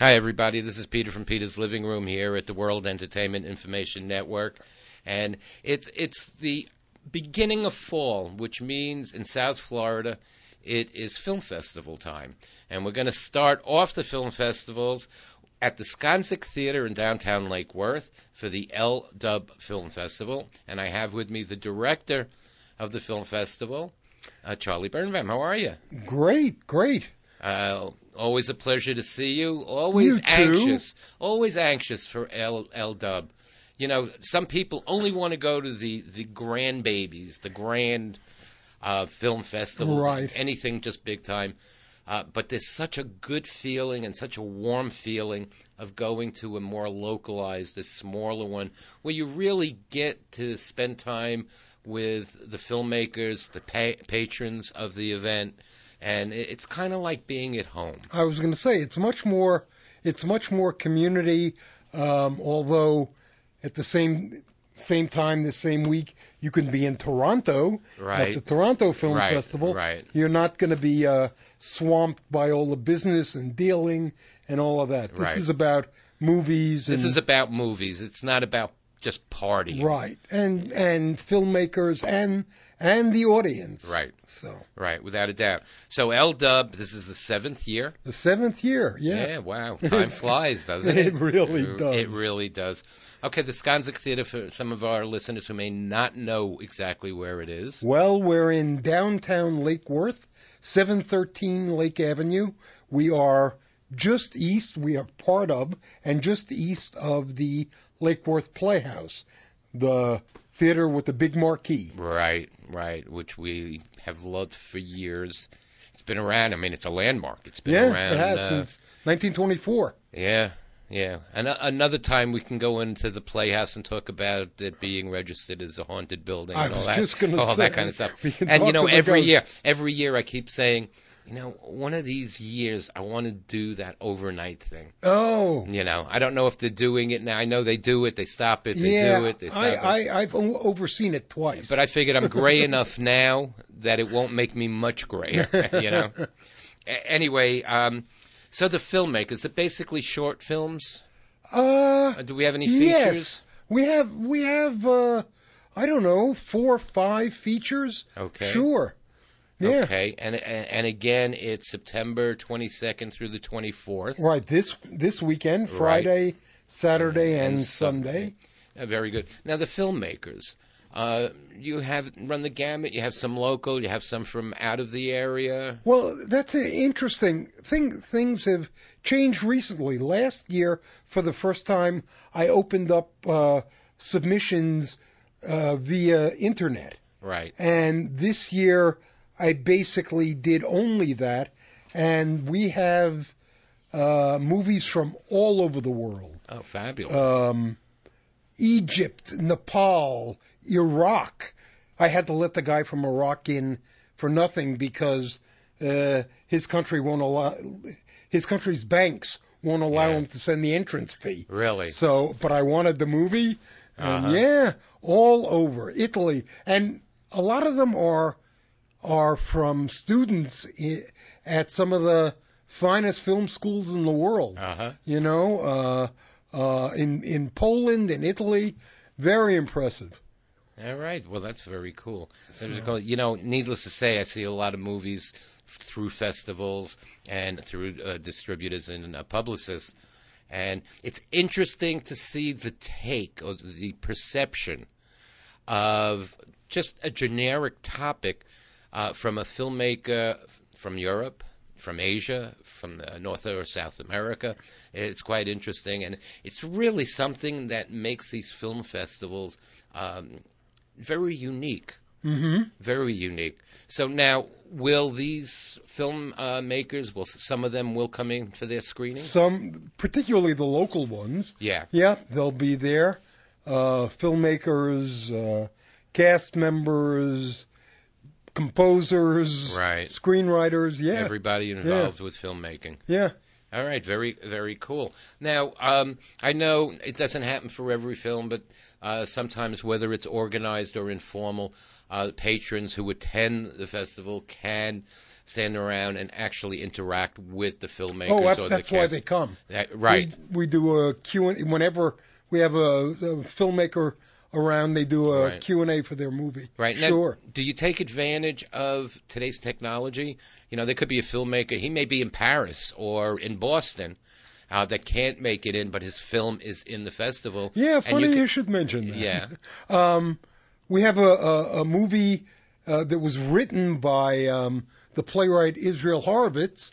Hi, everybody. This is Peter from Peter's Living Room here at the World Entertainment Information Network. And it's the beginning of fall, which means in South Florida it is film festival time. And we're going to start off the film festivals at the Stonzek Theater in downtown Lake Worth for the LDUB Film Festival. And I have with me the director of the film festival, Charlie Birnbaum. How are you? Great, great. Always a pleasure to see you. You too. Always anxious for LDUB. You know, some people only want to go to the grandbabies, the grand film festivals, Right. anything just big time. But there's such a good feeling and such a warm feeling of going to a more localized, a smaller one, where you really get to spend time with the filmmakers, the patrons of the event. And it's kind of like being at home. I was going to say it's much more community. Although at the same time, the same week, you can be in Toronto Right. at the Toronto Film Right, Festival. right. You're not going to be swamped by all the business and dealing and all of that. This Right. is about movies. This is about movies. It's not about just partying. Right, and filmmakers and the audience. Right. So Right, without a doubt. So LDUB, this is the 7th year. the 7th year. Yeah. Wow. Time flies, doesn't it? It really does. It really does. Okay, the Stonzek Theater, for some of our listeners who may not know exactly where it is. Well, we're in downtown Lake Worth, 713 Lake Avenue. We are just east, we are part of, and just east of the Lake Worth Playhouse, the theater with the big marquee. Right, which we have loved for years. It's been around. I mean, it's a landmark. It's been around. It has since 1924. Yeah. And another time we can go into the Playhouse and talk about it being registered as a haunted building and all that. I was just going to say. All that kind of stuff. We can And, talk you know, to the every ghosts. year I keep saying, you know, one of these years I want to do that overnight thing. Oh. You know, I don't know if they're doing it now. I know they do it. They stop it. They do it. They stop it. I've overseen it twice. But I figured I'm gray enough now that it won't make me much grayer, you know. Anyway, so the filmmakers, are basically short films? Do we have any features? Yes. We have I don't know, 4 or 5 features. Okay. Sure. Yeah. Okay, and again, it's September 22nd through the 24th. Right, this weekend, Friday, Saturday, and Sunday. Very good. Now, the filmmakers, you have run the gamut. You have some local, you have some from out of the area. Well, that's an interesting thing. Things have changed recently. Last year, for the first time, I opened up submissions via internet. Right. And this year, I basically did only that, and we have movies from all over the world. Oh, fabulous. Egypt, Nepal, Iraq. I had to let the guy from Iraq in for nothing because his country won't allow, his country's banks won't allow him to send the entrance fee. Really? So, but I wanted the movie. Uh-huh. Yeah, all over Italy, and a lot of them are from students at some of the finest film schools in the world. Uh-huh. You know, in Poland and Italy, very impressive. All right. Well, that's very cool. You know, needless to say, I see a lot of movies through festivals and through distributors and publicists. And it's interesting to see the take or the perception of just a generic topic from a filmmaker from Europe, from Asia, from North or South America. It's quite interesting, and it's really something that makes these film festivals very unique. Mm-hmm. Very unique. So now, will these film makers, some of them will come in for their screenings? Some, particularly the local ones. Yeah. Yeah, they'll be there. Filmmakers, cast members, composers, Right. screenwriters. Yeah. Everybody involved with filmmaking. Yeah. All right, very, very cool. Now, I know it doesn't happen for every film, but sometimes, whether it's organized or informal, patrons who attend the festival can stand around and actually interact with the filmmakers Oh, or the that's why cast. they come. Right. We do a Q&A whenever we have a filmmaker around. They do a Right. Q&A for their movie. Right. Now, Sure. do you take advantage of today's technology? You know, there could be a filmmaker. He may be in Paris or in Boston that can't make it in, but his film is in the festival. Yeah, and funny you you should mention that. Yeah. We have a movie that was written by the playwright Israel Horovitz,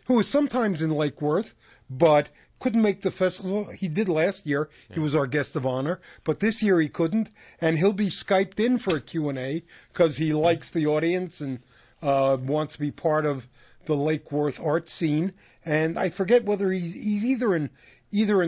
who is sometimes in Lake Worth, but couldn't make the festival. He did last year. Yeah. He was our guest of honor, but this year he couldn't, and he'll be Skyped in for a Q&A because he likes the audience and wants to be part of the Lake Worth art scene. And I forget whether he's either in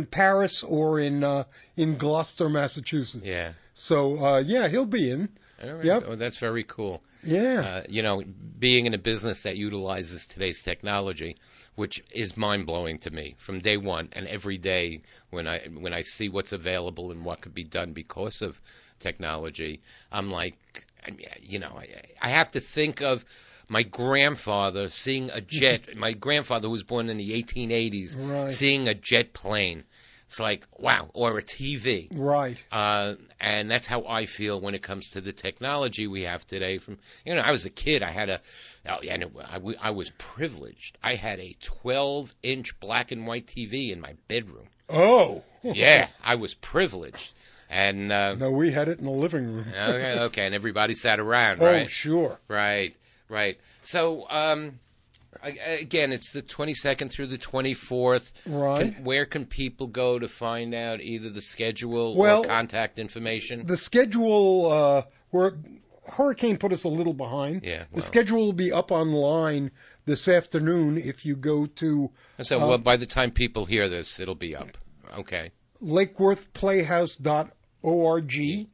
Paris or in Gloucester, Massachusetts. Yeah. So yeah, he'll be in. All right. Yep. Oh, that's very cool. Yeah. You know, being in a business that utilizes today's technology, which is mind-blowing to me from day one and every day when I see what's available and what could be done because of technology, I'm like, you know, I have to think of my grandfather seeing a jet. My grandfather, who was born in the 1880s, right. seeing a jet plane. It's like, wow, or a TV. Right. And that's how I feel when it comes to the technology we have today. From, you know, I was a kid. I was privileged. I had a 12-inch black and white TV in my bedroom. Oh. Yeah, I was privileged. And no, we had it in the living room. okay, and everybody sat around, right? Oh, sure. Right. So, again, it's the 22nd through the 24th. Right. Where can people go to find out either the schedule or contact information? The schedule, Hurricane put us a little behind. Yeah. The schedule will be up online this afternoon if you go to... So, by the time people hear this, it'll be up. Okay. LakeWorthPlayhouse.org,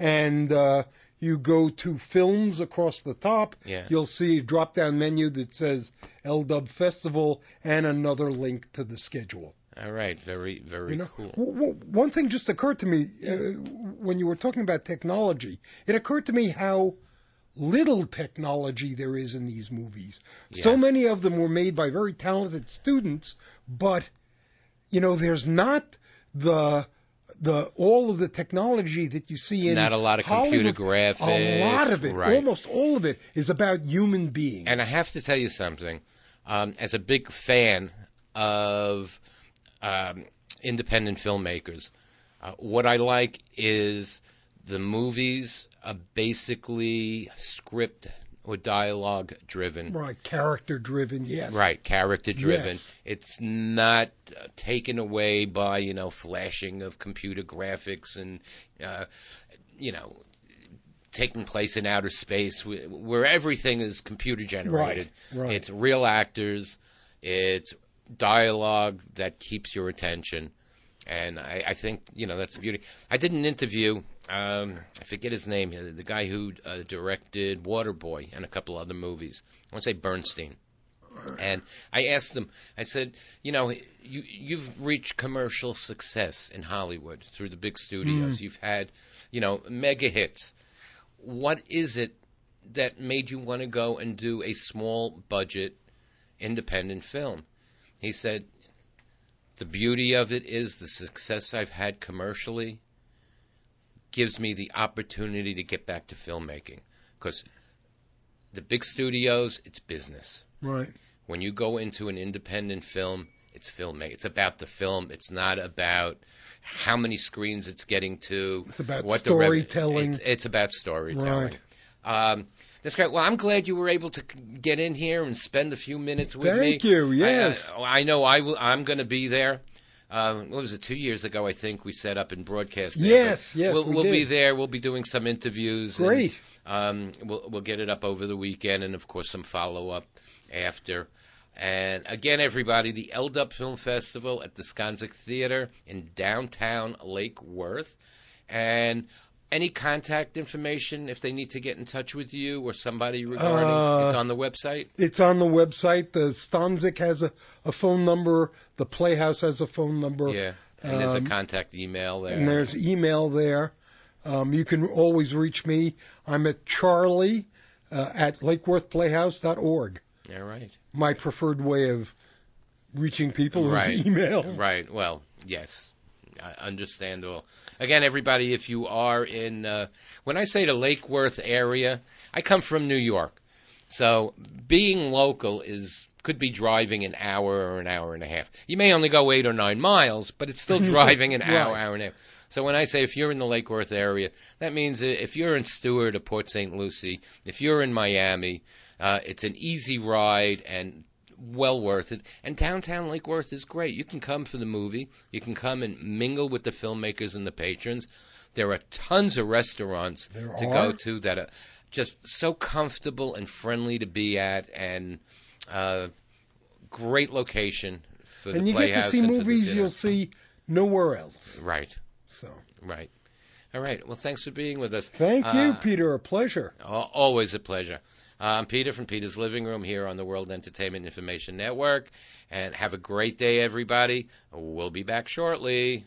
and you go to films across the top. Yeah. You'll see a drop-down menu that says LDUB Festival and another link to the schedule. All right. Very, very cool. One thing just occurred to me when you were talking about technology. It occurred to me how little technology there is in these movies. Yes. So many of them were made by very talented students, but, you know, there's not all of the technology that you see in not a lot of Hollywood. computer graphics. A lot of it, right. Almost all of it, is about human beings. And I have to tell you something. As a big fan of independent filmmakers, what I like is the movies are basically script or dialogue driven. Right, character driven, yes. Right, character driven. Yes. It's not taken away by, you know, flashing of computer graphics and, you know, taking place in outer space where everything is computer generated. Right. It's real actors. It's dialogue that keeps your attention. And I think, you know, that's the beauty. I did an interview, I forget his name, the guy who directed Waterboy and a couple other movies. I want to say Bernstein. And I asked him, I said, you know, you've reached commercial success in Hollywood through the big studios. You've had, you know, mega hits. What is it that made you want to go and do a small budget independent film? He said, the beauty of it is the success I've had commercially gives me the opportunity to get back to filmmaking. Because the big studios, it's business. Right. When you go into an independent film, it's filmmaking. It's about the film. It's not about how many screens it's getting to. It's about storytelling. It's about storytelling. Right. That's great. Well, I'm glad you were able to get in here and spend a few minutes with me. Thank you, yes. I know I'm going to be there. What was it, 2 years ago, I think, we set up and broadcast there. Yes, we'll be there. We'll be doing some interviews. Great. And, we'll get it up over the weekend and, of course, some follow-up after. And, again, everybody, the LDUB Film Festival at the Stonzek Theater in downtown Lake Worth. And any contact information if they need to get in touch with you or somebody regarding it's on the website? It's on the website. The Stonzek has a phone number. The Playhouse has a phone number. Yeah, and there's a contact email there. And there's email there. You can always reach me. I'm at Charlie, at lakeworthplayhouse.org. All right. My preferred way of reaching people Right. is email. Right. Well, yes. Understandable. Again, everybody, if you are in, when I say the Lake Worth area, I come from New York. So being local could be driving an hour or an hour and a half. You may only go 8 or 9 miles, but it's still driving an hour, Right. hour and a half. So when I say if you're in the Lake Worth area, that means if you're in Stewart or Port St. Lucie, if you're in Miami, it's an easy ride and well worth it. And downtown Lake Worth is great. You can come for the movie. You can come and mingle with the filmmakers and the patrons. There are tons of restaurants to go to that are just so comfortable and friendly to be at, and great location for the Playhouse. And you get to see and for the movies dinner. you'll see nowhere else. Right, So right. All right. Well, thanks for being with us. thank you, Peter. A pleasure. Always a pleasure. I'm Peter from Peter's Living Room here on the World Entertainment Information Network. And have a great day, everybody. We'll be back shortly.